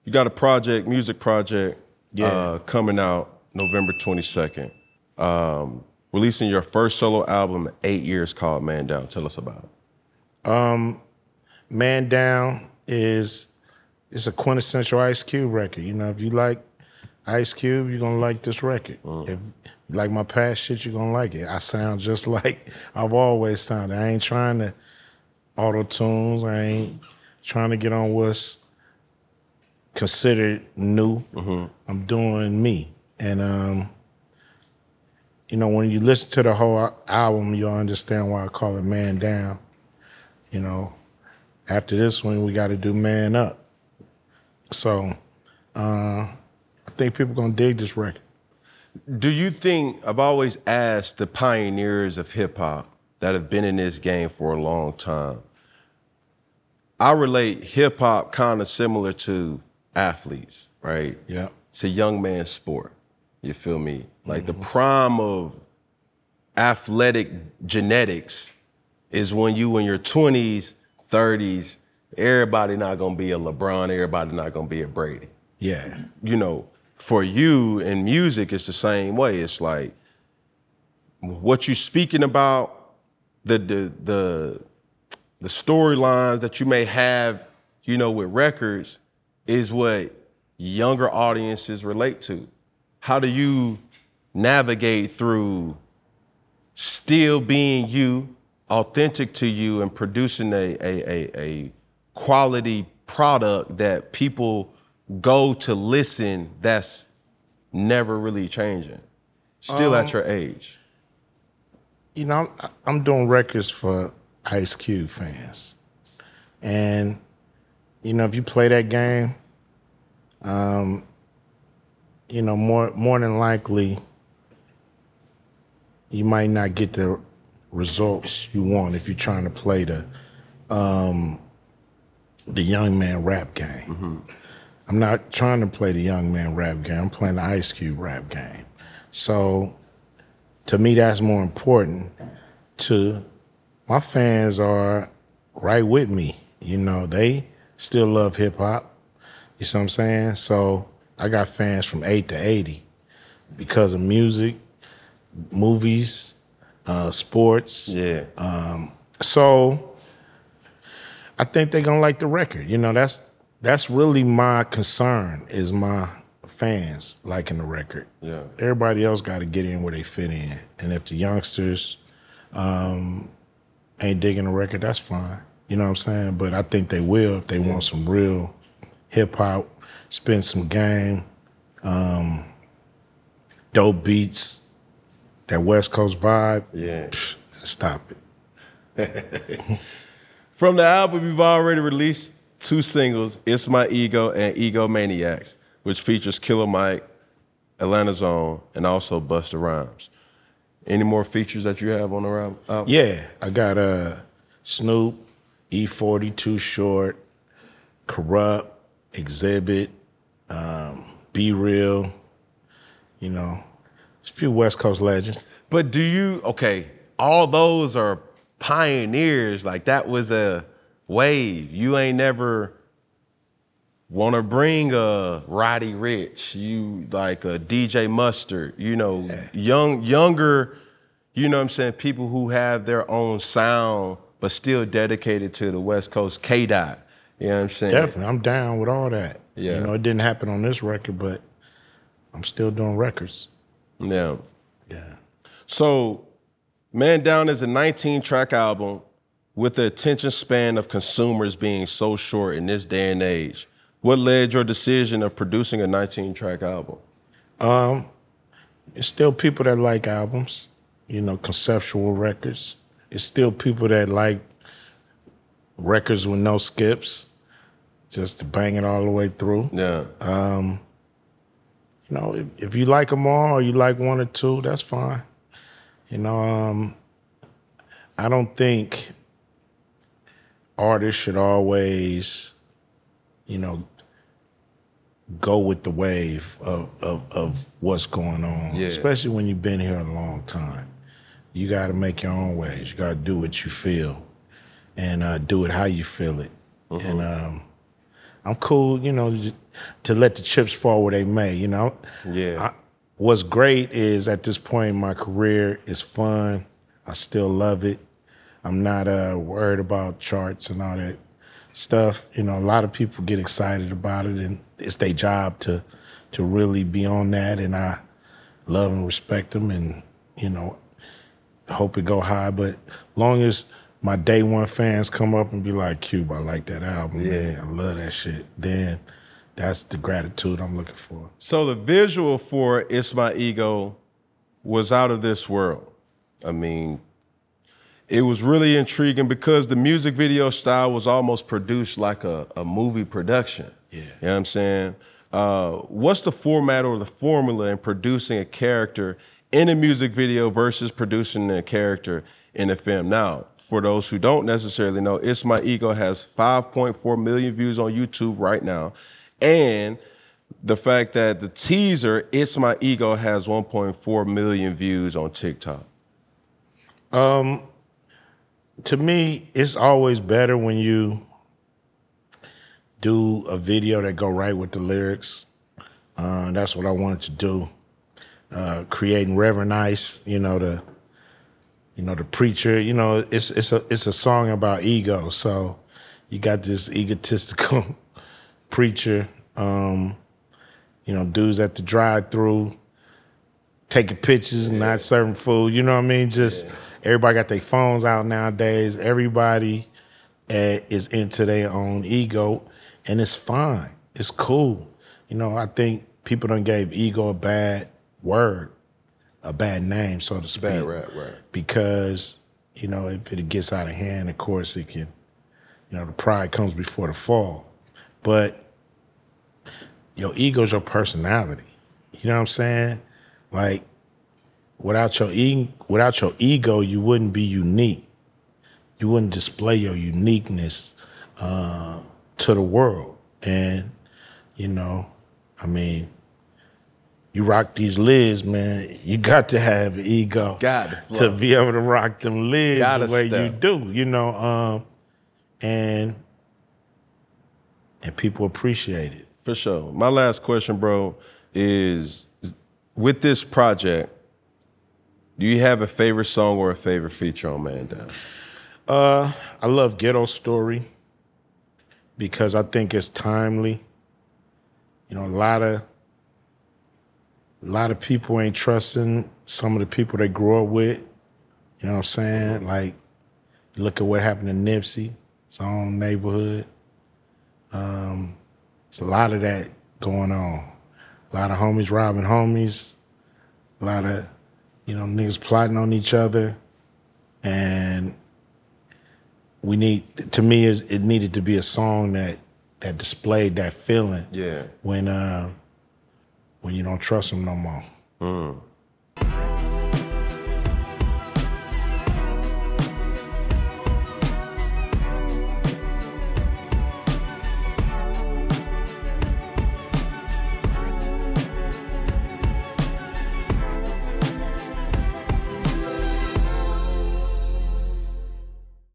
You got a music project, coming out November 22nd. Releasing your first solo album in 8 years called Man Down. Tell us about it. Man Down is a quintessential Ice Cube record. You know, if you like Ice Cube, you're gonna like this record. If you like my past shit, you're gonna like it. I sound just like I've always sounded. I ain't trying to auto-tunes. I ain't trying to get on what's considered new. I'm doing me. And you know, when you listen to the whole album, you'll understand why I call it Man Down. You know, after this one, we got to do Man Up. So I think people gonna dig this record. Do you think, I've always asked the pioneers of hip hop that have been in this game for a long time, I relate hip hop kind of similar to athletes, right? Yeah. It's a young man's sport. You feel me? Like the prime of athletic genetics is when you in your 20s, 30s, everybody not gonna be a LeBron, everybody not gonna be a Brady. Yeah. You know, for you in music, it's the same way. It's like what you speaking about, the storylines that you may have, you know, with records is what younger audiences relate to. How do you navigate through still being you, authentic to you, and producing a quality product that people go to listen that's never really changing, still at your age? You know, I'm doing records for Ice Cube fans. And, you know, if you play that game, you know, more than likely, you might not get the results you want if you're trying to play the young man rap game. I'm not trying to play the young man rap game. I'm playing the Ice Cube rap game. So to me, that's more important. To my fans are right with me. You know, they still love hip hop. You see what I'm saying? So I got fans from 8 to 80 because of music, movies, sports. Yeah. So I think they're gonna like the record. You know, that's really my concern, is my fans liking the record. Yeah. Everybody else got to get in where they fit in. And if the youngsters ain't digging the record, that's fine. You know what I'm saying? But I think they will if they want some real hip hop, spin some game, dope beats, that West Coast vibe. Yeah. Stop it. From the album, you've already released 2 singles, It's My Ego and Egomaniacs, which features Killer Mike, Atlanta's Own, and also Busta Rhymes. Any more features that you have on the album? Yeah, I got Snoop, E40, Too Short, Corrupt, Exhibit, Be Real, you know, a few West Coast legends. But all those are pioneers. Like, that was a wave. You ain't never want to bring a Roddy Ricch, you like a DJ Mustard, you know, younger, you know what I'm saying, people who have their own sound but still dedicated to the West Coast. K-Dot, you know what I'm saying? Definitely, I'm down with all that. Yeah. You know, it didn't happen on this record, but I'm still doing records. Yeah. Yeah. So, Man Down is a 19-track album with the attention span of consumers being so short in this day and age. What led your decision of producing a 19-track album? It's still people that like albums, you know, conceptual records. It's still people that like records with no skips, just to bang it all the way through. Yeah. You know, if you like them all or you like one or two, that's fine. You know, I don't think artists should always, you know, go with the wave of what's going on, especially when you've been here a long time. You got to make your own ways. You got to do what you feel and do it how you feel it. And I'm cool, you know, to let the chips fall where they may, you know. Yeah. What's great is at this point in my career, it's fun. I still love it. I'm not worried about charts and all that stuff. You know, a lot of people get excited about it, and it's their job to really be on that. And I love and respect them, and you know, hope it go high. But long as my day one fans come up and be like, "Cube, I like that album, man. I love that shit," then that's the gratitude I'm looking for. So the visual for It's My Ego was out of this world. I mean, it was really intriguing because the music video style was almost produced like a movie production. Yeah. You know what I'm saying? What's the format or the formula in producing a character in a music video versus producing a character in a film? Now, for those who don't necessarily know, It's My Ego has 5.4 million views on YouTube right now. And the fact that the teaser, It's My Ego, has 1.4 million views on TikTok. To me, it's always better when you do a video that go right with the lyrics. That's what I wanted to do. Creating Reverend Ice, you know, the preacher. You know, it's a song about ego. So you got this egotistical preacher. You know, dudes at the drive-through taking pictures and not serving food. You know what I mean? Just everybody got their phones out nowadays. Everybody is into their own ego, and it's fine. It's cool. You know, I think people done gave ego a bad word, a bad name, so to speak. Bad rap, right. Because, you know, if it gets out of hand, of course it can, you know, the pride comes before the fall. But your ego's your personality. You know what I'm saying? Like, without your ego, you wouldn't be unique. You wouldn't display your uniqueness to the world. And, you know, I mean, you rock these lids, man. You got to have ego to be able to rock them lids the way you do, you know. And people appreciate it. For sure. My last question, bro, is with this project, do you have a favorite song or a favorite feature on Man Down? I love Ghetto Story because I think it's timely. You know, a lot of people ain't trusting some of the people they grew up with. You know what I'm saying? Like, look at what happened to Nipsey, his own neighborhood. There's a lot of that going on. A lot of homies robbing homies. A lot of, you know, niggas plotting on each other. And it needed to be a song that displayed that feeling. Yeah. When you don't trust them no more.